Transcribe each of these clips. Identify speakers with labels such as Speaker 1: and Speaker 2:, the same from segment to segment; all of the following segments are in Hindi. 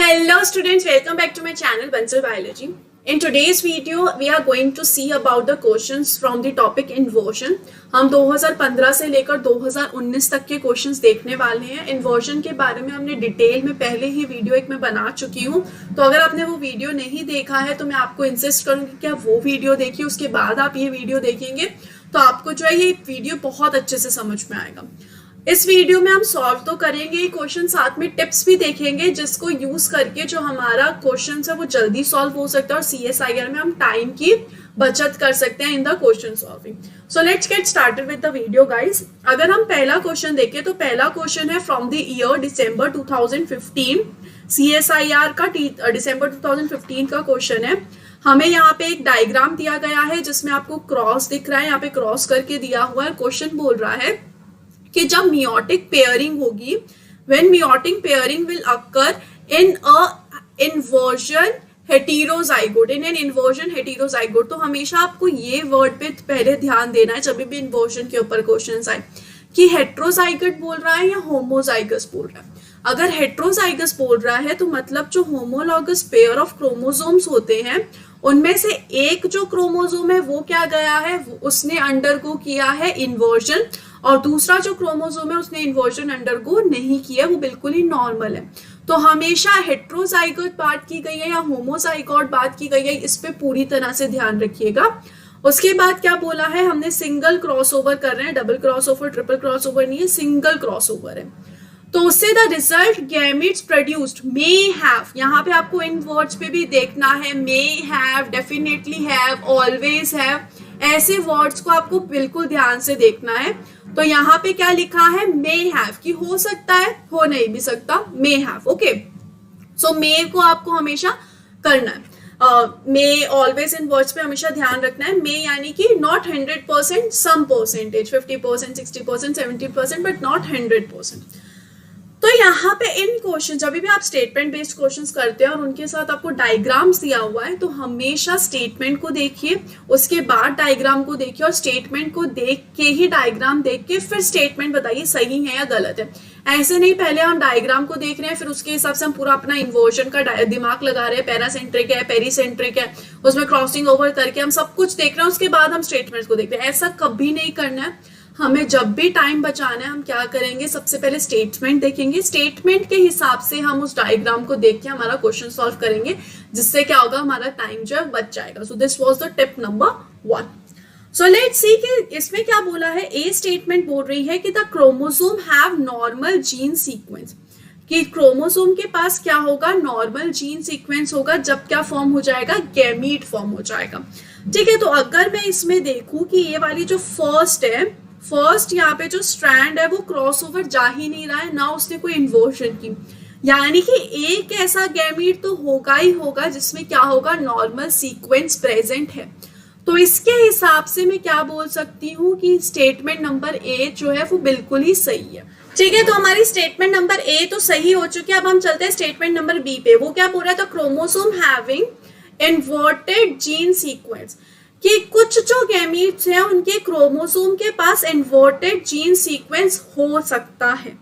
Speaker 1: Hello students, welcome back to my channel Bansal Biology. In today's video, we are going to see about the questions from the topic inversion. हम 2015 से लेकर 2019 तक के क्वेश्चंस देखने वाले हैं. इन्वर्जन के बारे में हमने डिटेल में पहले ही वीडियो एक मैं बना चुकी हूँ, तो अगर आपने वो वीडियो नहीं देखा है तो मैं आपको इंसिस्ट करूंगी कि आप वो वीडियो देखिए, उसके बाद आप ये वीडियो देखेंगे तो आपको जो है ये वीडियो बहुत अच्छे से समझ में आएगा. इस वीडियो में हम सॉल्व तो करेंगे ये क्वेश्चन, साथ में टिप्स भी देखेंगे जिसको यूज करके जो हमारा क्वेश्चन है वो जल्दी सॉल्व हो सकता है और CSIR में हम टाइम की बचत कर सकते हैं in the question solving. So let's get started with the video guys. अगर हम पहला क्वेश्चन देखें तो पहला क्वेश्चन है from the year December 2015. CSIR का दिसंबर 2015 का क्वेश्चन है. हमें यहाँ पे एक डायग्राम दिया गया है जिसमें आपको क्रॉस दिख रहा है, यहाँ पे क्रॉस करके दिया हुआ है. क्वेश्चन बोल रहा है कि जब मियोटिक पेयरिंग होगी, when meiotic pairing will occur in a inversion heterozygote, in an inversion heterozygote. तो हमेशा आपको ये वर्ड पे पहले ध्यान देना है जब भी इन्वर्जन के ऊपर क्वेश्चंस आए कि हेटेरोजाइगोट बोल रहा है या होमोजाइगस बोल रहा है. अगर हेटेरोजाइगस बोल रहा है तो मतलब जो होमोलॉगस पेयर ऑफ क्रोमोसोम्स होते हैं उनमें से एक जो क्रोमोसोम है वो क्या गया है, उसने अंडरगो किया है इन्वर्जन, और दूसरा जो क्रोमोसोम है उसने इन्वर्जन अंडरगो नहीं किया, वो बिल्कुल ही नॉर्मल है. तो हमेशा हेटेरोजाइगोट बात की गई है या होमोजाइगोट बात की गई है, इस पे पूरी तरह से ध्यान रखिएगा. उसके बाद क्या बोला है, हमने सिंगल क्रॉसओवर कर रहे हैं, डबल क्रॉसओवर ट्रिपल क्रॉसओवर नहीं है, सिंगल क्रॉसओवर है. तो उससे the result gametes produced may have, यहाँ पे आपको इन वर्ड्स पे भी देखना है, may have, definitely have, always have, ऐसे वर्ड्स को आपको बिल्कुल ध्यान से देखना है. तो यहाँ पे क्या लिखा है, मे हैव, कि हो सकता है, हो नहीं भी सकता, मे हैव. ओके, सो मे को आपको हमेशा करना है. मे ऑलवेज इन वर्ड्स पे हमेशा ध्यान रखना है. मे यानी कि not 100%, some percentage, 50%, 60%, 70%, but not 100%. तो यहाँ पे इन क्वेश्चन, जब भी आप स्टेटमेंट बेस्ड क्वेश्चंस करते हैं और उनके साथ आपको डायग्राम्स दिया हुआ है, तो हमेशा स्टेटमेंट को देखिए, उसके बाद डायग्राम को देखिए, और स्टेटमेंट को देख के ही डायग्राम देख के फिर स्टेटमेंट बताइए सही है या गलत है. ऐसे नहीं पहले हम डायग्राम को देख रहे हैं फिर उसके हिसाब से हम पूरा अपना इन्वर्जन का दिमाग लगा रहे हैं, पैरासेंट्रिक है, पेरीसेंट्रिक है, उसमें क्रॉसिंग ओवर करके हम सब कुछ देख रहे हैं, उसके बाद हम स्टेटमेंट को देख रहे हैं. ऐसा कभी नहीं करना है. हमें जब भी टाइम बचाना है हम क्या करेंगे, सबसे पहले स्टेटमेंट देखेंगे, स्टेटमेंट के हिसाब से हम उस डायग्राम को देख के हमारा क्वेश्चन सॉल्व करेंगे, जिससे क्या होगा, हमारा टाइम जो है बच जाएगा. So this was the tip number 1. So let's see कि इसमें क्या बोला है. ए स्टेटमेंट बोल रही है कि the chromosome have normal gene sequence, कि क्रोमोसोम के पास क्या होगा, नॉर्मल जीन सीक्वेंस होगा जब क्या फॉर्म हो जाएगा, गैमीट फॉर्म हो जाएगा. ठीक है, तो अगर मैं इसमें देखूं कि ये वाली जो फर्स्ट है, फर्स्ट यहाँ पे जो स्ट्रैंड है वो क्रॉसओवर जा ही नहीं रहा है, ना उसने कोई इन्वर्जन की, यानी कि एक ऐसा गैमीट तो होगा ही होगा जिसमें क्या होगा, नॉर्मल सीक्वेंस प्रेजेंट है. तो इसके हिसाब से मैं क्या बोल सकती हूँ कि स्टेटमेंट नंबर ए जो है वो बिल्कुल ही सही है. ठीक है, तो हमारी स्टेटमेंट नंबर ए तो सही हो चुकी है. अब हम चलते हैं स्टेटमेंट नंबर बी पे. वो क्या बोल रहा है, तो chromosome having inverted gene sequence, कि कुछ जो गैमीट्स हैं उनके क्रोमोसोम के पास इन्वर्टेड जीन सीक्वेंस हो सकता है.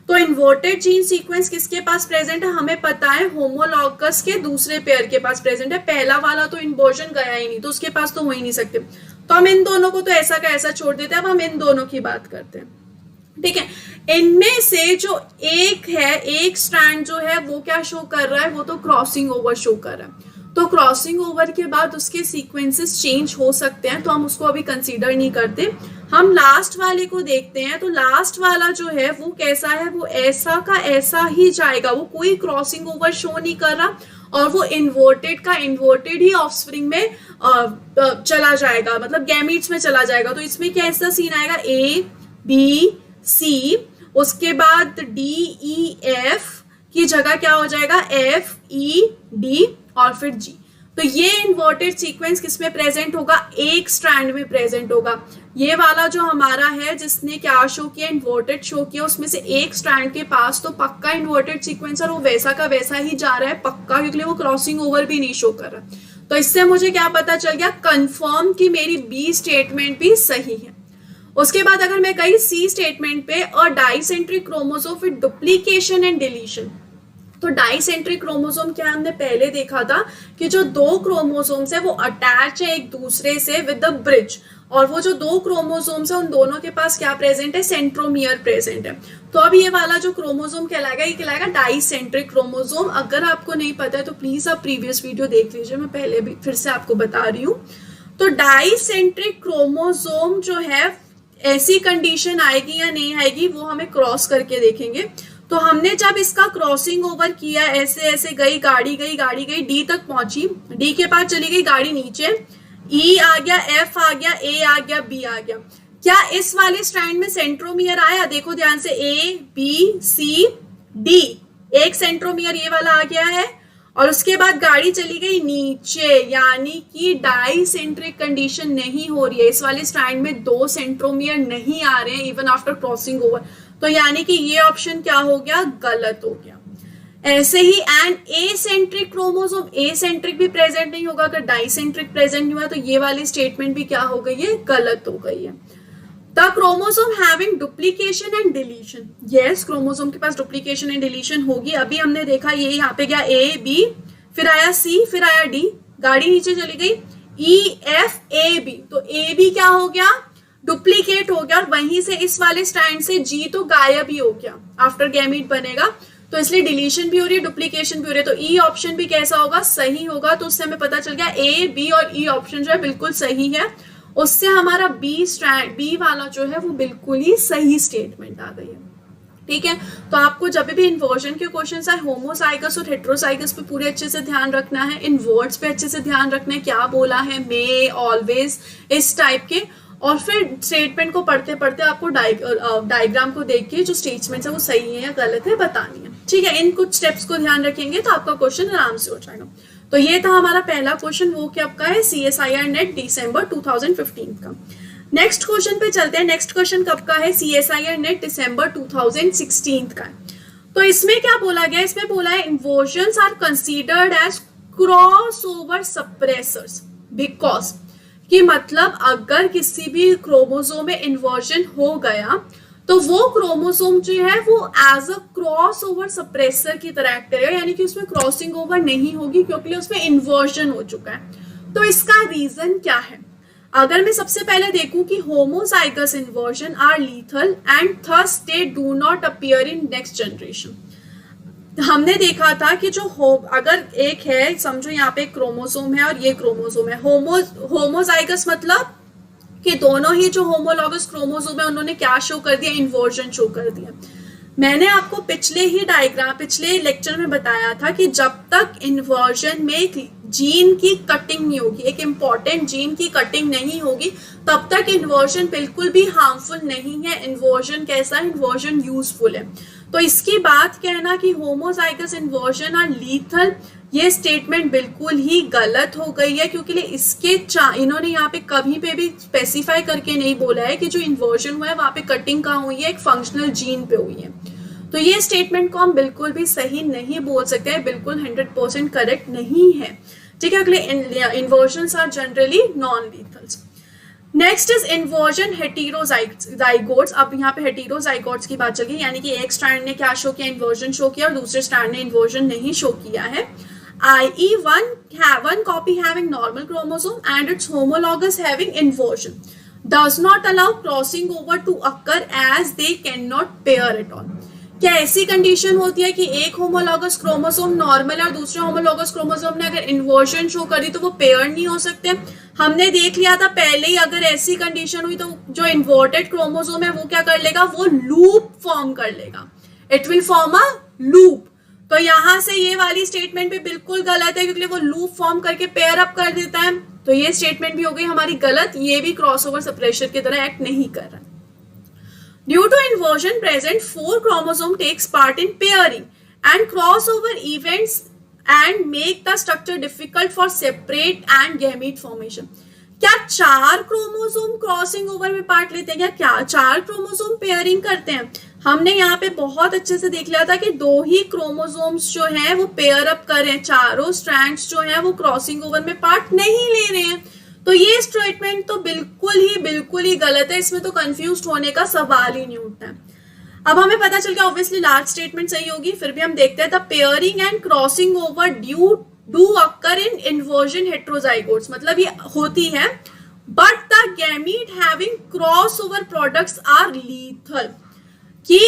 Speaker 1: तो इन्वर्टेड जीन सीक्वेंस किसके पास प्रेजेंट है, हमें पता है होमोलॉगस के दूसरे पेयर के पास प्रेजेंट है. पहला वाला तो इन्वर्जन गया ही नहीं, तो उसके पास तो हो ही नहीं सकते. तो हम इन दोनों को तो ऐसा का ऐसा छोड़ देते हैं. अब हम इन दोनों की बात करते हैं. ठीक है, इनमें से जो एक है, एक स्ट्रैंड जो है वो क्या शो कर रहा है, वो तो क्रॉसिंग ओवर शो कर रहा है. तो क्रॉसिंग ओवर के बाद उसके सीक्वेंसेस चेंज हो सकते हैं, तो हम उसको अभी कंसीडर नहीं करते. हम लास्ट वाले को देखते हैं. तो लास्ट वाला जो है वो कैसा है, वो ऐसा का ऐसा ही जाएगा, वो कोई क्रॉसिंग ओवर शो नहीं कर रहा, और वो इन्वर्टेड का इन्वर्टेड ही ऑफस्प्रिंग में चला जाएगा, मतलब गैमीट्स में चला जाएगा. तो इसमें कैसा सीन आएगा, ए बी सी, उसके बाद डी ई एफ की जगह क्या हो जाएगा, एफ ई डी, और फिर जी. तो ये इन्वर्टेड सीक्वेंस किसमें प्रेजेंट होगा, एक स्ट्रैंड में प्रेजेंट होगा. ये वाला जो हमारा है जिसने क्या शो किया, इन्वर्टेड शो किया, उसमें से एक स्ट्रैंड के पास तो पक्का इन्वर्टेड सीक्वेंस, और वो वैसा का वैसा ही जा रहा है पक्का, क्योंकि वो क्रॉसिंग ओवर भी नहीं शो कर रहा. तो इससे मुझे क्या पता चल गया, कंफर्म कि मेरी बी स्टेटमेंट भी सही है. उसके बाद अगर मैं कही सी स्टेटमेंट पे, और dicentric chromosome with duplication and deletion, तो डाइसेंट्रिक क्रोमोसोम क्या हमने पहले देखा था कि जो दो क्रोमोसोम्स है वो अटैच है एक दूसरे से विद द ब्रिज, और वो जो दो क्रोमोसोम्स है उन दोनों के पास क्या प्रेजेंट है, सेंट्रोमियर प्रेजेंट है। तो अब ये वाला जो क्रोमोसोम कहलाएगा ये कहलाएगा डाइसेंट्रिक क्रोमोसोम। अगर आपको नहीं पता है तो प्लीज आप प्रीवियस वीडियो देख लीजिए, मैं पहले भी फिर से आपको बता रही हूँ। तो डाइसेंट्रिक क्रोमोसोम जो है ऐसी कंडीशन आएगी या नहीं आएगी वो हमें क्रॉस करके देखेंगे। तो हमने जब इसका क्रॉसिंग ओवर किया, ऐसे ऐसे गई गाड़ी गई डी तक पहुंची, डी के पास चली गई गाड़ी नीचे, ई आ गया, एफ आ गया, ए आ गया, बी आ गया। क्या इस वाले स्ट्रैंड में सेंट्रोमियर आया? देखो ध्यान से, ए बी सी डी, एक सेंट्रोमियर ये वाला आ गया है, और उसके बाद गाड़ी चली गई नीचे, यानी कि डाइसेंट्रिक कंडीशन नहीं हो रही है। इस वाले स्ट्रैंड में दो सेंट्रोमियर नहीं आ रहे हैं इवन आफ्टर क्रॉसिंग ओवर, तो यानी कि ये ऑप्शन क्या हो गया, गलत हो गया। ऐसे ही एंड एसेंट्रिक क्रोमोसोम, एसेंट्रिक भी प्रेजेंट नहीं होगा, अगर डाइसेंट्रिक प्रेजेंट नहीं हुआ तो ये वाली स्टेटमेंट भी क्या हो गई है, गलत हो गई है। The chromosome having duplication and deletion, yes chromosome के पास डुप्लीकेशन एंड डिलीशन होगी। अभी हमने देखा ये यहाँ पे गया ए बी, फिर आया सी, फिर आया डी, गाड़ी नीचे चली गई, ई एफ ए बी, तो ए बी क्या हो गया, डुप्लीकेट हो गया, और वहीं से इस वाले स्ट्रैंड से जी तो गायब ही हो गया, आफ्टर गैमीट बनेगा, तो इसलिए डिलीशन भी हो रही है, डुप्लीकेशन भी हो रही है। तो ई ऑप्शन भी कैसा होगा, सही होगा। तो उससे हमें पता चल गया ए बी और ई ऑप्शन जो है बिल्कुल सही है। उससे हमारा बी स्ट्रैंड, बी वाला जो है वो बिल्कुल ही सही स्टेटमेंट आ गई है। ठीक है, तो आपको जब भी इन्वर्जन के क्वेश्चन आए होमोजाइगस और हेटेरोजाइगस पे पूरे अच्छे से ध्यान रखना है, इन वर्ड्स पे अच्छे से ध्यान रखना है, क्या बोला है, मे, ऑलवेज, इस टाइप के, और फिर स्टेटमेंट को पढ़ते पढ़ते आपको डायग्राम को देख के जो स्टेटमेंट्स है वो सही है या गलत है बतानी है। ठीक है, इन कुछ स्टेप्स को ध्यान रखेंगे तो आपका क्वेश्चन आराम से हो जाएगा। तो ये था हमारा पहला क्वेश्चन, वो क्या आपका है, CSIR नेट दिसंबर 2015 का। नेक्स्ट क्वेश्चन पे चलते हैं। नेक्स्ट क्वेश्चन कब का है, CSIR नेट दिसंबर 2016 का है। तो इसमें क्या बोला गया, इसमें बोला है inversions are considered as crossover suppressors because, कि मतलब अगर किसी भी क्रोमोसोम में इन्वर्जन हो गया तो वो क्रोमोसोम जो है वो as a crossover suppressor की तरह एक्ट करेगा, यानी कि उसमें क्रॉसिंग ओवर नहीं होगी क्योंकि उसमें इन्वर्जन हो चुका है। तो इसका रीजन क्या है, अगर मैं सबसे पहले देखूं कि homozygous inversion are lethal and thus they do not appear in next generation. हमने देखा था कि जो अगर एक है, समझो यहाँ पे क्रोमोसोम है और ये क्रोमोसोम है, होमोजाइगस मतलब कि दोनों ही जो होमोलॉगस क्रोमोसोम है उन्होंने क्या शो कर दिया, इन्वर्जन शो कर दिया। मैंने आपको पिछले लेक्चर में बताया था कि जब तक इन्वर्जन में जीन की कटिंग नहीं होगी, एक इंपॉर्टेंट जीन की कटिंग नहीं होगी, तब तक इन्वर्जन बिल्कुल भी हार्मफुल नहीं है। इन्वर्जन कैसा है, इन्वर्जन यूजफुल है। तो इसकी बात कहना कि होमोजाइगस इन्वर्जन आर लीथल, ये स्टेटमेंट बिल्कुल ही गलत हो गई है, क्योंकि इसके इन्होंने यहाँ पे कभी पे भी स्पेसिफाई करके नहीं बोला है कि जो इन्वर्जन हुआ है वहां पे कटिंग कहाँ हुई है, एक फंक्शनल जीन पे हुई है। तो ये स्टेटमेंट को हम बिल्कुल भी सही नहीं बोल सकते हैं, बिल्कुल 100% करेक्ट नहीं है। ठीक है, अगले inversions are generally non lethals. Next is inversion heterozygotes. अब यहाँ पे हेटेरोजाइगोट्स की बात चल गई, यानी कि एक स्ट्रैंड ने क्या शो किया, इन्वर्जन शो किया, और दूसरे स्ट्रैंड ने इन्वर्जन नहीं शो किया है। i.e. one copy having normal chromosome and its homologous having inversion does not allow crossing over to occur as they cannot pair at all। क्या ऐसी कंडीशन होती है कि एक होमोलॉगस क्रोमोसोम नॉर्मल है और दूसरे होमोलॉगस क्रोमोसोम ने अगर इन्वर्जन शो करी तो वो पेयर नहीं हो सकते? हमने देख लिया था पहले ही, अगर ऐसी कंडीशन हुई तो जो इन्वर्टेड क्रोमोसोम है वो क्या कर लेगा, वो लूप फॉर्म कर लेगा, it will form a loop. तो यहां से ये वाली स्टेटमेंट भी बिल्कुल गलत है, क्योंकि वो लूप फॉर्म करके पेयर अप कर देता है। तो ये स्टेटमेंट भी हो गई हमारी गलत, ये भी क्रॉसओवर सप्रेशर की तरह एक्ट नहीं कर रहा। Due to inversion present 4 chromosome takes part in pairing and crossover events and make the structure difficult for separate and gamete formation. क्या 4 क्रोमोसोम क्रॉसिंग ओवर में पार्ट लेते हैं? क्या 4 क्रोमोसोम पेयरिंग करते हैं? हमने यहाँ पे बहुत अच्छे से देख लिया था कि 2 ही क्रोमोसोम्स जो हैं वो पेयर अप कर रहे हैं, चारों स्ट्रैंड्स जो हैं वो क्रॉसिंग ओवर में पार्ट नहीं ले रहे हैं। तो ये स्टेटमेंट तो बिल्कुल ही गलत है, इसमें तो कंफ्यूज होने का सवाल ही नहीं उठता है। अब हमें पता चल गया ऑब्वियसली लास्ट स्टेटमेंट सही होगी, फिर भी हम देखते हैं the pairing and crossing over do occur in inversion heterozygotes, मतलब ये होती है but the gamete having cross over products are lethal, कि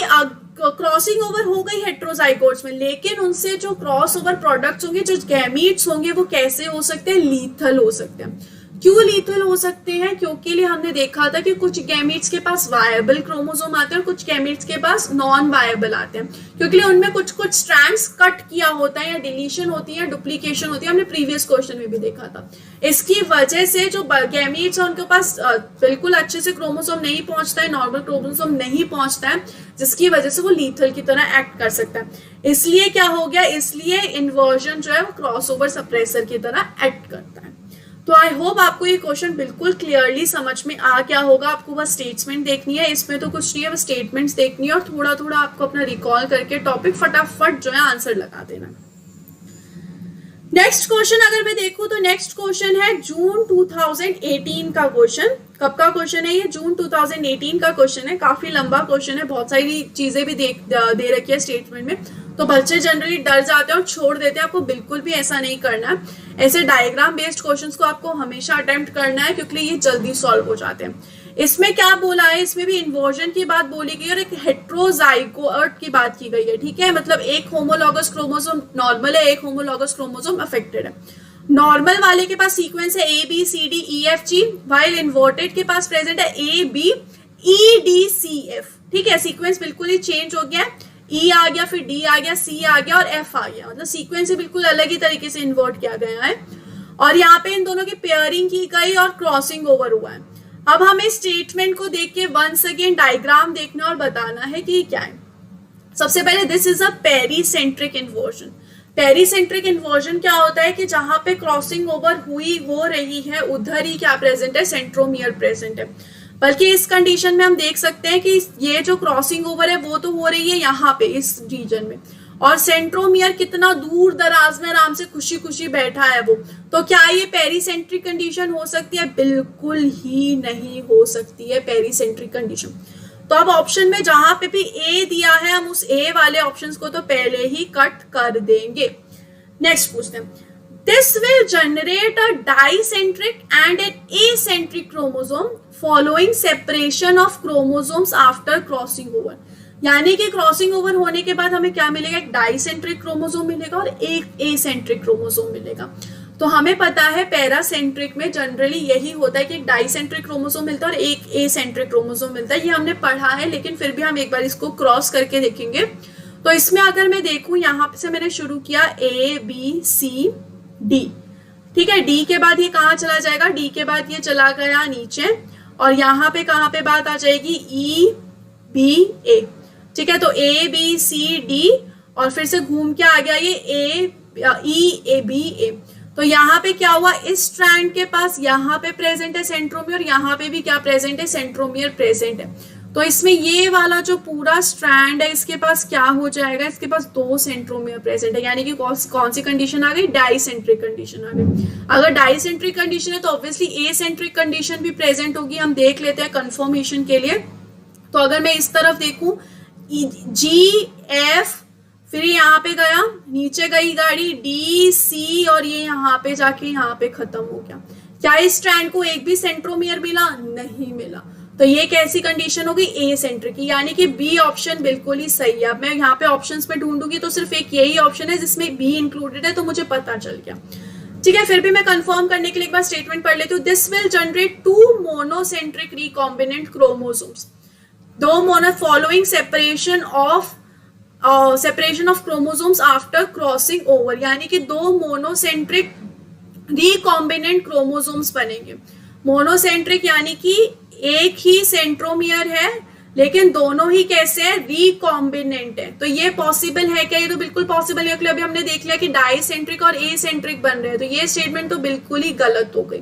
Speaker 1: क्रॉसिंग ओवर हो गई हेट्रोजाइगोट्स में, लेकिन उनसे जो क्रॉस ओवर प्रोडक्ट्स होंगे, जो गैमीट्स होंगे, वो कैसे हो सकते हैं, लीथल हो सकते हैं। क्यों लीथल हो सकते हैं, क्योंकि लिए हमने देखा था कि कुछ गैमीट्स के पास वायबल क्रोमोसोम आते हैं और कुछ गैमीट्स के पास नॉन वायबल आते हैं, क्योंकि उनमें कुछ कुछ स्ट्रैंड्स कट किया होता है या डिलीशन होती है, डुप्लीकेशन होती है, हमने प्रीवियस क्वेश्चन में भी देखा था। इसकी वजह से जो गैमीट्स है उनके पास बिल्कुल अच्छे से क्रोमोसोम नहीं पहुंचता है, नॉर्मल क्रोमोसोम नहीं पहुंचता है, जिसकी वजह से वो लीथल की तरह एक्ट कर सकता है। इसलिए क्या हो गया, इसलिए इन्वर्जन जो है वो क्रॉसओवर सप्रेसर की तरह एक्ट करता है। तो आई होप आपको ये क्वेश्चन बिल्कुल क्लियरली समझ में आ गया होगा। आपको बस स्टेटमेंट देखनी है, इसमें तो कुछ नहीं है, बस स्टेटमेंट्स देखनी है और थोड़ा थोड़ा आपको अपना रिकॉल करके टॉपिक फटाफट जो है आंसर लगा देना। नेक्स्ट क्वेश्चन अगर मैं देखूं तो नेक्स्ट क्वेश्चन है जून 2018 का क्वेश्चन। कब का क्वेश्चन है ये, जून 2018 का क्वेश्चन है। काफी लंबा क्वेश्चन है, बहुत सारी चीजें भी दे रखी है स्टेटमेंट में, तो बच्चे जनरली डर जाते हैं और छोड़ देते हैं। आपको बिल्कुल भी ऐसा नहीं करना है, ऐसे डायग्राम बेस्ड क्वेश्चंस को आपको हमेशा अटेम्प्ट करना है, क्योंकि ये जल्दी सॉल्व हो जाते हैं। इसमें क्या बोला है, इसमें भी इन्वर्जन की बात बोली गई और एक हेट्रोजाइगोट की बात की गई है, ठीक है। मतलब एक होमोलॉगस क्रोमोसोम नॉर्मल है, एक होमोलॉगस क्रोमोसोम अफेक्टेड है। नॉर्मल वाले के पास सीक्वेंस है A B C D E F G, while inverted के पास प्रेजेंट है A B E D C F, ठीक है। सीक्वेंस बिल्कुल ही चेंज हो गया है, ई आ गया, फिर डी आ गया, सी आ गया और एफ आ गया, मतलब सीक्वेंस ही बिल्कुल अलग ही तरीके से इन्वर्ट किया गया है। और यहाँ पे इन दोनों की पेयरिंग की गई और क्रॉसिंग ओवर हुआ है। अब हमें स्टेटमेंट को देख के वंस अगेन डायग्राम देखना और बताना है कि क्या है। सबसे पहले this is a pericentric inversion. Pericentric inversion क्या होता है कि जहां पे क्रॉसिंग ओवर हो रही है उधर ही क्या प्रेजेंट है, सेंट्रोमियर प्रेजेंट है। बल्कि इस कंडीशन में हम देख सकते हैं कि ये जो क्रॉसिंग ओवर है वो तो हो रही है यहाँ पे इस रीजन में, और सेंट्रोमियर कितना दूर दराज में आराम से खुशी खुशी बैठा है वो। तो क्या ये पेरीसेंट्रिक कंडीशन हो सकती है, बिल्कुल ही नहीं हो सकती है पेरीसेंट्रिक कंडीशन। तो अब ऑप्शन में जहां पे भी ए दिया है हम उस ए वाले ऑप्शंस को तो पहले ही कट कर देंगे। नेक्स्ट पूछते हैं, this will generate a dicentric and an acentric chromosome following separation of chromosomes after crossing over. यानी कि क्रॉसिंग ओवर होने के बाद हमें क्या मिलेगा, एक डाइसेंट्रिक क्रोमोसोम मिलेगा और एक एसेंट्रिक क्रोमोसोम मिलेगा। तो हमें पता है पैरासेंट्रिक में जनरली यही होता है कि एक डाइसेंट्रिक क्रोमोसोम मिलता है और एक एसेंट्रिक क्रोमोसोम मिलता है, ये हमने पढ़ा है, लेकिन फिर भी हम एक बार इसको क्रॉस करके देखेंगे। तो इसमें अगर मैं देखूं, यहाँ से मैंने शुरू किया ए बी सी डी, ठीक है। डी के बाद ये कहाँ चला जाएगा, डी के बाद ये चला गया नीचे, और यहाँ पे कहाँ पे बात आ जाएगी, ई बी ए, ठीक है। तो ए बी सी डी और फिर से घूम के आ गया ये ई ए बी ए। तो यहाँ पे क्या हुआ, इस स्ट्रैंड के पास यहाँ पे प्रेजेंट है सेंट्रोमियर, यहाँ पे भी क्या प्रेजेंट है, सेंट्रोमियर प्रेजेंट है। तो इसमें ये वाला जो पूरा स्ट्रैंड है इसके पास क्या हो जाएगा, इसके पास 2 सेंट्रोमियर प्रेजेंट है, यानी कि कौन सी कंडीशन आ गई, डाइसेंट्रिक कंडीशन आ गई। अगर डाइसेंट्रिक कंडीशन है तो ऑब्वियसली एसेंट्रिक कंडीशन भी प्रेजेंट होगी, हम देख लेते हैं कंफर्मेशन के लिए। तो अगर मैं इस तरफ देखूं, जी एफ, फिर यहाँ पे गया, नीचे गई गाड़ी डी सी, और ये यहाँ पे जाके यहाँ पे खत्म हो गया। क्या इस स्ट्रैंड को एक भी सेंट्रोमियर मिला, नहीं मिला। तो ये कैसी कंडीशन होगी, एसेंट्रिक की, यानी कि बी ऑप्शन बिल्कुल ही सही है। अब मैं यहाँ पे ऑप्शंस में ढूंढूंगी तो सिर्फ एक यही ऑप्शन है जिसमें बी इंक्लूडेड है, तो मुझे पता चल गया, ठीक है। फिर भी मैं कंफर्म करने के लिए एक बार स्टेटमेंट पढ़ लेती हूँ। This will generate 2 monocentric recombinant chromosomes, 2 mono following separation of chromosomes after crossing over, यानी कि 2 मोनोसेंट्रिक रिकॉम्बिनेंट क्रोमोसोम्स बनेंगे। मोनोसेंट्रिक यानी कि एक ही सेंट्रोमियर है, लेकिन दोनों ही कैसे है, रिकॉम्बिनेंट है। तो ये पॉसिबल है क्या, ये तो बिल्कुल पॉसिबल है, क्योंकि अभी हमने देख लिया कि डाइसेंट्रिक और एसेंट्रिक बन रहे हैं, तो ये स्टेटमेंट तो बिल्कुल ही गलत हो गई।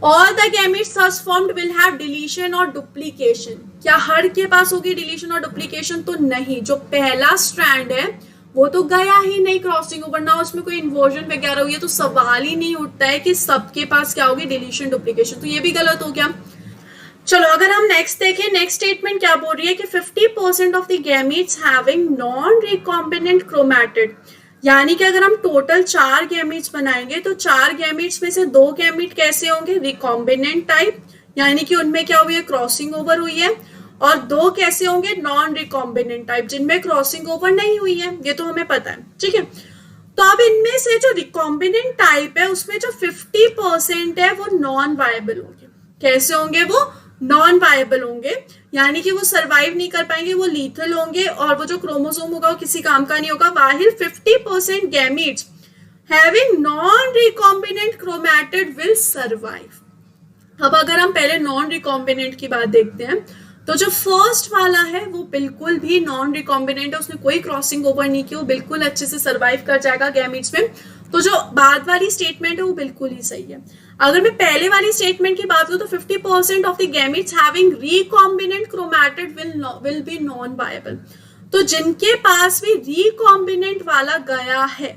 Speaker 1: All the gametes thus formed will have deletion और duplication। क्या हर के पास होगी डिलीशन और डुप्लीकेशन, तो नहीं। जो पहला स्ट्रैंड है वो तो गया ही नहीं क्रॉसिंग ओवर, ना उसमें कोई इन्वर्जन वगैरह हुई है, तो सवाल ही नहीं उठता है कि सबके पास क्या होगी, डिलीशन डुप्लीकेशन। तो ये भी गलत हो गया। चलो अगर हम नेक्स्ट देखें, नेक्स्ट स्टेटमेंट क्या बोल रही है कि 50% of the gametes having non recombinant chromatid, यानी कि अगर हम टोटल 4 गैमीट्स बनाएंगे तो 4 गैमीट्स में से 2 गैमीट कैसे होंगे, रिकॉम्बिनेंट टाइप, यानी कि उनमें क्या हुई है, क्रॉसिंग ओवर हुई है, और 2 कैसे होंगे, नॉन रिकॉम्बिनेंट टाइप, जिनमें क्रॉसिंग ओवर नहीं हुई है, ये तो हमें पता है, ठीक है। तो अब इनमें से जो रिकॉम्बिनेंट टाइप है उसमें जो 50% है वो नॉन वायबल होंगे। कैसे होंगे, वो नॉन वायबल होंगे, यानी कि वो सरवाइव नहीं कर पाएंगे, वो लीथल होंगे, और वो जो क्रोमोसोम होगा वो किसी काम का नहीं होगा। वाहिल 50% gametes having non recombinant chromatid will survive. अब अगर हम पहले नॉन रिकॉम्बिनेंट की बात देखते हैं, तो जो फर्स्ट वाला है वो बिल्कुल भी नॉन रिकॉम्बिनेंट है, उसने कोई क्रॉसिंग ओवर नहीं की, वो बिल्कुल अच्छे से सरवाइव कर जाएगा गैमीट्स में। तो जो बाद वाली स्टेटमेंट है वो बिल्कुल ही सही है। अगर मैं पहले वाली स्टेटमेंट की बात करूं तो 50% of the gametes having recombinant chromatid will be non viable. तो जिनके पास भी रिकॉम्बिनेंट वाला गया है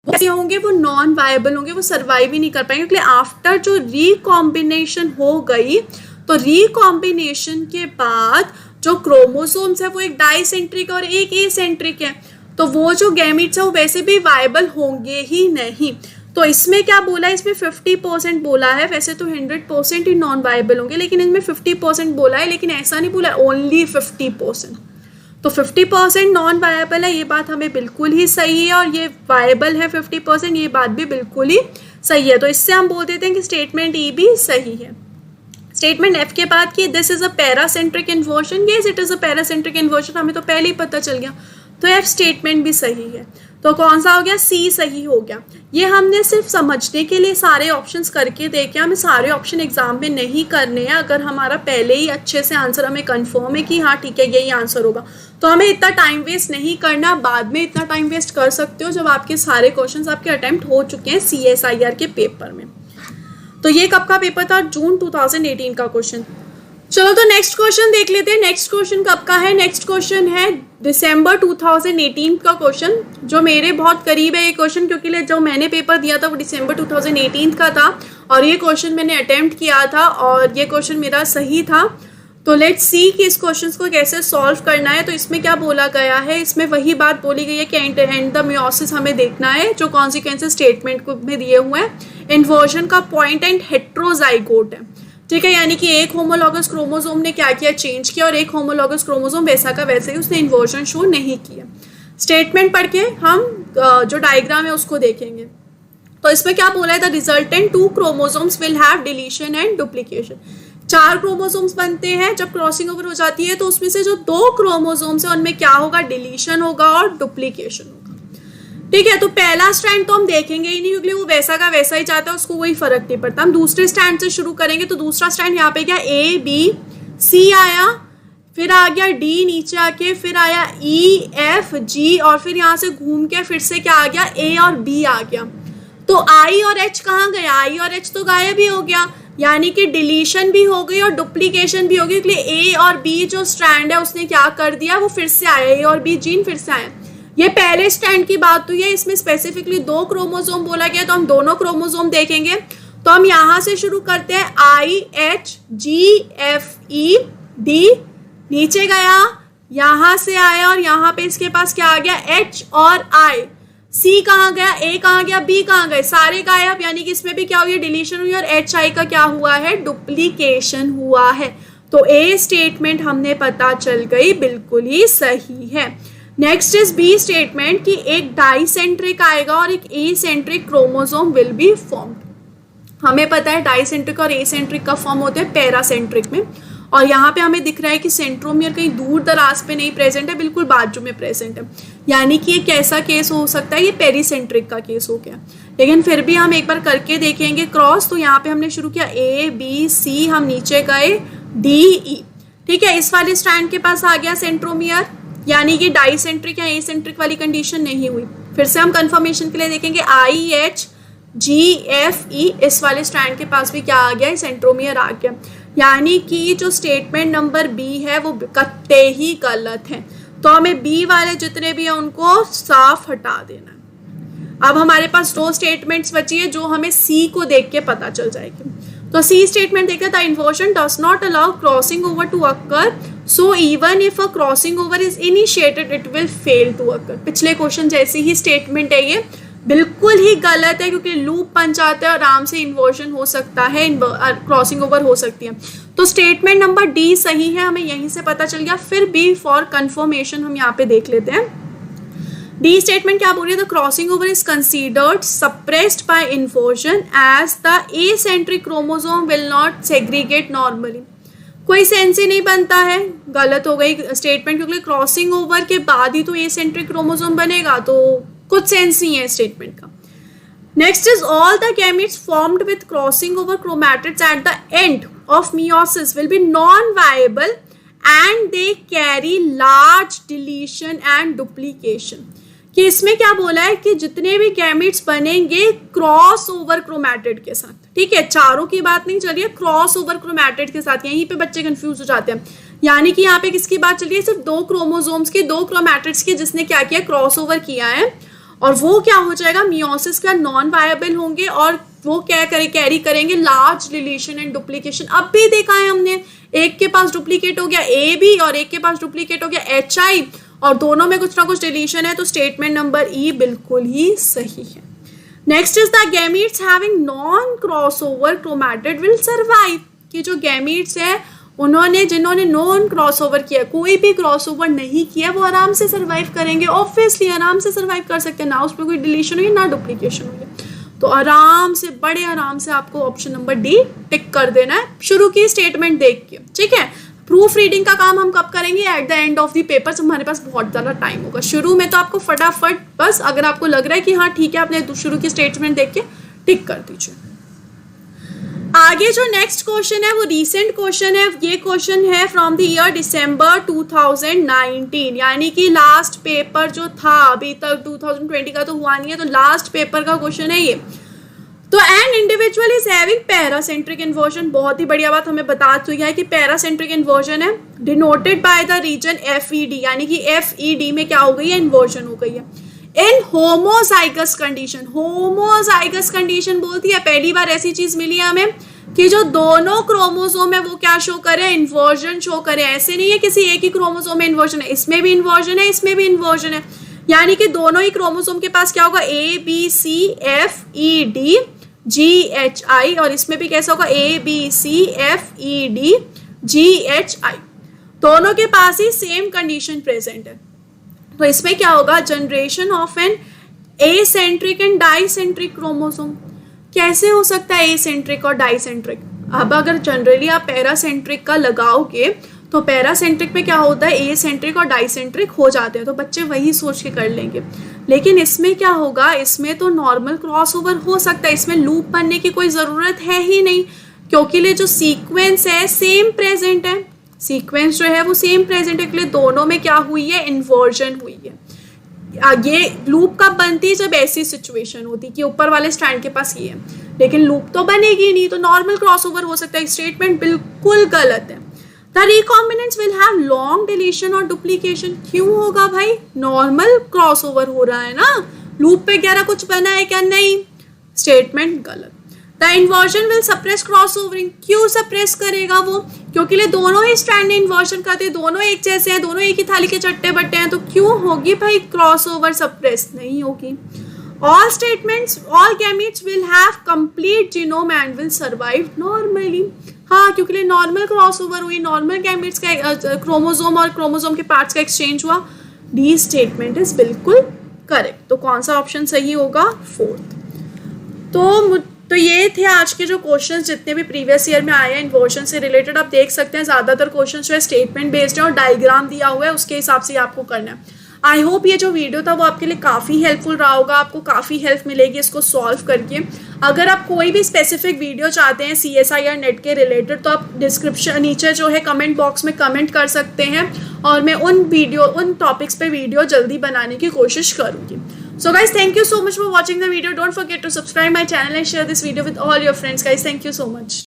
Speaker 1: कैसे होंगे, वो नॉन वायबल होंगे, वो सरवाइव ही नहीं कर पाएंगे, क्योंकि आफ्टर जो रिकॉम्बिनेशन हो गई तो रिकॉम्बिनेशन के बाद जो क्रोमोसोम्स है वो एक डाइसेंट्रिक और एक एसेंट्रिक है, तो वो जो गैमीट्स है वो वैसे भी वायबल होंगे ही नहीं। तो इसमें क्या बोला है, इसमें 50% बोला है, वैसे तो 100% ही नॉन वायबल होंगे, लेकिन इनमें 50% बोला है, लेकिन ऐसा नहीं बोला ओनली 50%। तो 50% नॉन वायबल है, ये बात हमें बिल्कुल ही सही है, और ये वायबल है 50%, ये बात भी बिल्कुल ही सही है। तो इससे हम बोल देते हैं कि स्टेटमेंट ई भी सही है। स्टेटमेंट एफ के बाद कि this is a paracentric inversion, yes it is a paracentric inversion, हमें तो पहले ही पता चल गया, तो एफ स्टेटमेंट भी सही है। तो कौन सा हो गया, सी सही हो गया। ये हमने सिर्फ समझने के लिए सारे ऑप्शंस करके देखे, हमें सारे ऑप्शन एग्जाम में नहीं करने हैं। अगर हमारा पहले ही अच्छे से आंसर हमें कंफर्म है कि हाँ ठीक है यही आंसर होगा, तो हमें इतना टाइम वेस्ट नहीं करना। बाद में इतना टाइम वेस्ट कर सकते हो जब आपके सारे क्वेश्चंस आपके अटेम्प्ट हो चुके हैं CSIR के पेपर में। तो ये कब का पेपर था, जून 2018 का क्वेश्चन। चलो तो नेक्स्ट क्वेश्चन देख लेते हैं। नेक्स्ट क्वेश्चन कब का है, नेक्स्ट क्वेश्चन है दिसंबर 2018 का क्वेश्चन, जो मेरे बहुत करीब है ये क्वेश्चन, क्योंकि जो मैंने पेपर दिया था वो दिसंबर 2018 का था, और ये क्वेश्चन मैंने अटेम्प्ट किया था, और ये क्वेश्चन मेरा सही था। तो लेट्स सी कि इस क्वेश्चन को कैसे सॉल्व करना है। तो इसमें क्या बोला गया है, इसमें वही बात बोली गई है कि एंड द मियोसिस हमें देखना है, जो कॉन्सिक्वेंसेस स्टेटमेंट को में दिए हुए हैं। इन्वर्जन का पॉइंट एंड हेट्रोजाइगोट है, ठीक है, यानी कि एक होमोलॉगस क्रोमोसोम ने क्या किया, चेंज किया, और एक होमोलॉगस क्रोमोसोम वैसा का वैसे ही उसने इन्वर्जन शो नहीं किया। स्टेटमेंट पढ़ के हम जो डायग्राम है उसको देखेंगे। तो इसमें क्या बोला है, the resultant 2 chromosomes will have deletion and duplication. 4 chromosomes बनते हैं, जब क्रॉसिंग ओवर हो जाती है तो उसमें से जो 2 क्रोमोसोम्स है उनमें क्या होगा, डिलीशन होगा और डुप्लीकेशन होगा, ठीक है। तो पहला स्ट्रैंड तो हम देखेंगे ही नहीं, क्योंकि वो वैसा का वैसा ही चाहता है, उसको कोई फर्क नहीं पड़ता। हम दूसरे स्टैंड से शुरू करेंगे। तो दूसरा स्टैंड यहाँ पे क्या, ABC आया, फिर आ गया D नीचे आके, फिर आया EFG, और फिर यहाँ से घूम के फिर से क्या आ गया, A और B आ गया। तो I और H कहाँ गया, I और H तो गायब ही हो गया, यानी कि डिलीशन भी हो गई और डुप्लीकेशन भी हो गई, इसलिए A और B जो स्ट्रैंड है उसने क्या कर दिया, वो फिर से आया, A और B जीन फिर से आया। ये पहले स्टैंड की बात हुई है, इसमें स्पेसिफिकली 2 क्रोमोसोम बोला गया, तो हम दोनों क्रोमोसोम देखेंगे। तो हम यहाँ से शुरू करते हैं, IHGFED, नीचे गया, यहाँ से आया, और यहाँ पे इसके पास क्या आ गया, H और I। C कहाँ गया, A कहाँ गया, B कहाँ गए, सारे गायब, यानी कि इसमें भी क्या हुई है, डिलीशन हुई, और HI का क्या हुआ है, डुप्लीकेशन हुआ है। तो A स्टेटमेंट हमने पता चल गई बिल्कुल ही सही है। नेक्स्ट इज बी स्टेटमेंट कि एक डाइसेंट्रिक आएगा और एक eccentric chromosome will be formed. हमें पता है डाइसेंट्रिक और एसेंट्रिक का फॉर्म होते हैं पैरासेंट्रिक में, और यहाँ पे हमें दिख रहा है कि सेंट्रोमियर कहीं दूर दराज पे नहीं प्रेजेंट है, बिल्कुल बाजू में प्रेजेंट है, यानी कि ये कैसा केस हो सकता है, ये पेरीसेंट्रिक का केस हो गया। लेकिन फिर भी हम एक बार करके देखेंगे क्रॉस। तो यहाँ पे हमने शुरू किया ABC, हम नीचे गए DE, ठीक है। इस वाले स्ट्रैंड के पास आ गया सेंट्रोमियर, यानी कि डाइसेंट्रिक या एसेंट्रिक वाली कंडीशन नहीं हुई। फिर से हम कंफर्मेशन के लिए देखेंगे, IHGFE, इस वाले स्ट्रैंड के पास भी क्या आ गया, सेंट्रोमियर आ गया, यानी कि जो स्टेटमेंट नंबर बी है वो कत्ते ही गलत है। तो हमें बी वाले जितने भी हैं उनको साफ हटा देना है। अब हमारे पास 2 स्टेटमेंट्स बची है जो हमें सी को देख के पता चल जाएगी। तो सी स्टेटमेंट देखते हैं, the inversion does not allow crossing over to occur, so even if a crossing over is initiated it will fail to occur. पिछले क्वेश्चन जैसी ही स्टेटमेंट है, ये बिल्कुल ही गलत है क्योंकि लूप बन जाता है, आराम से इन्वर्जन हो सकता है, क्रॉसिंग ओवर हो सकती है। तो स्टेटमेंट नंबर डी सही है, हमें यहीं से पता चल गया। फिर बी फॉर कंफर्मेशन हम यहाँ पे देख लेते हैं। डी स्टेटमेंट क्या बोल रही है, the crossing over is considered suppressed by inversion as the acentric chromosome will not segregate normally. कोई सेंस ही नहीं बनता है, गलत हो गई स्टेटमेंट, क्योंकि क्रॉसिंग ओवर के बाद ही तो एसेंट्रिक क्रोमोसोम बनेगा, तो कुछ सेंस नहीं है स्टेटमेंट का। Next is all the gametes formed with crossing over chromatids at the end of meiosis will be non viable and they carry large deletion and duplication. कि इसमें क्या बोला है कि जितने भी गैमेट्स बनेंगे क्रॉस ओवर क्रोमैटिड के साथ, ठीक है, चारों की बात नहीं चल रही है, क्रॉस ओवर क्रोमैटिड के साथ। यहीं पे बच्चे कंफ्यूज हो जाते हैं, यानी कि यहाँ पे किसकी बात चल रही है, सिर्फ दो क्रोमोसोम्स की, दो क्रोमैटिड्स की, जिसने क्या किया, क्रॉस ओवर किया है, और वो क्या हो जाएगा, मियोसिस का नॉन वायबल होंगे और वो क्या कैरी करेंगे लार्ज डिलीशन एंड डुप्लीकेशन। अब भी देखा है हमने, एक के पास डुप्लीकेट हो गया ए बी और एक के पास डुप्लीकेट हो गया एच आई, और दोनों में कुछ ना कुछ डिलीशन है, तो स्टेटमेंट नंबर ई बिल्कुल ही सही है। Next is the gametes having non crossover chromatid will survive. कि जो गैमीट्स है उन्होंने जिन्होंने नॉन क्रॉसओवर किया, कोई भी क्रॉसओवर नहीं किया, वो आराम से सर्वाइव करेंगे, ऑब्वियसली आराम से सर्वाइव कर सकते हैं, ना उसमें कोई डिलीशन हुई ना डुप्लीकेशन हुई। तो आराम से, बड़े आराम से आपको ऑप्शन नंबर डी टिक कर देना है शुरू की स्टेटमेंट देख के, ठीक है। प्रूफ रीडिंग का काम हम कब करेंगे, at the end of the paper, हमारे पास बहुत ज़्यादा टाइम होगा। शुरू में तो आपको फटाफट बस अगर आपको लग रहा है कि हाँ ठीक है, आपने शुरू की स्टेटमेंट देख के टिक कर दीजिए। आगे जो नेक्स्ट क्वेश्चन है वो रीसेंट क्वेश्चन है। ये क्वेश्चन है फ्रॉम द ईयर दिसंबर 2019, यानी कि लास्ट पेपर जो था, अभी तक 2020 का तो हुआ नहीं है, तो लास्ट पेपर का क्वेश्चन है ये। तो an individual is having paracentric inversion, बहुत ही बढ़िया बात हमें बता चुकी है कि पैरासेंट्रिक इन्वर्जन है, denoted by the region FED, यानी कि FED में क्या हो गई है, इन्वर्जन हो गई है। इन होमोजाइगस कंडीशन, होमोजाइगस कंडीशन बोलती है, पहली बार ऐसी चीज मिली है हमें कि जो दोनों क्रोमोसोम है वो क्या शो करे, इन्वर्जन शो करे। ऐसे नहीं है किसी एक ही क्रोमोसोम में इन्वर्जन है, इसमें भी इन्वर्जन है, इसमें भी इन्वर्जन है, यानी कि दोनों ही क्रोमोसोम के पास क्या होगा, ABCFEDGHI, और इसमें भी कैसा होगा, ABCFEDGHI, दोनों के पास ही सेम कंडीशन प्रेजेंट है। तो इसमें क्या होगा, generation of an acentric and dicentric chromosome. कैसे हो सकता है एसेंट्रिक और डाइसेंट्रिक? अब अगर जनरली आप पैरासेंट्रिक का लगाओगे तो पैरासेंट्रिक में क्या होता है, एसेंट्रिक और डाइसेंट्रिक हो जाते हैं, तो बच्चे वही सोच के कर लेंगे। लेकिन इसमें क्या होगा, इसमें तो नॉर्मल क्रॉसओवर हो सकता है, इसमें लूप बनने की कोई ज़रूरत है ही नहीं, क्योंकि ये जो सीक्वेंस है सेम प्रेजेंट है, सीक्वेंस जो है वो सेम प्रेजेंट है, इसलिए दोनों में क्या हुई है, इन्वर्जन हुई है। ये लूप कब बनती है, जब ऐसी सिचुएशन होती कि ऊपर वाले स्ट्रैंड के पास ये है, लेकिन लूप तो बनेगी नहीं, तो नॉर्मल क्रॉसओवर हो सकता है। स्टेटमेंट बिल्कुल गलत है। The recombinants will have long deletion और डुप्लीकेशन। क्यों होगा भाई, नॉर्मल क्रॉसओवर हो रहा है ना, लूप पे क्या कुछ बना है क्या, नहीं। स्टेटमेंट गलत। The inversion will suppress crossovering. क्यों सप्रेस करेगा वो, क्योंकि ले दोनों ही स्ट्रैंड ने इन्वर्जन करते हैं, दोनों एक जैसे हैं, दोनों एक ही थाली के चट्टे बट्टे हैं, तो क्यों होगी भाई क्रॉसओवर, सप्रेस नहीं होगी। All statements, all gametes will have complete genome and will survive normally. हाँ, क्योंकि ले नॉर्मल क्रॉसओवर हुई, नॉर्मल गैमीट्स का क्रोमोसोम और क्रोमोसोम के पार्ट्स का एक्सचेंज हुआ। डी स्टेटमेंट इज बिल्कुल करेक्ट। तो कौन सा ऑप्शन सही होगा, फोर्थ। तो ये थे आज के जो क्वेश्चंस जितने भी प्रीवियस ईयर में आए हैं इन्वर्जन से रिलेटेड। आप देख सकते हैं ज़्यादातर क्वेश्चन जो है स्टेटमेंट बेस्ड है और डायग्राम दिया हुआ है, उसके हिसाब से आपको करना है। आई होप ये जो वीडियो था वो आपके लिए काफ़ी हेल्पफुल रहा होगा, आपको काफ़ी हेल्प मिलेगी इसको सॉल्व करके। अगर आप कोई भी स्पेसिफिक वीडियो चाहते हैं CSI या नेट के रिलेटेड, तो आप डिस्क्रिप्शन नीचे जो है कमेंट बॉक्स में कमेंट कर सकते हैं, और मैं उन टॉपिक्स पे वीडियो जल्दी बनाने की कोशिश करूँगी। So guys, thank you so much for watching the video. Don't forget to subscribe my channel and share this video with all your friends. Guys, thank you so much.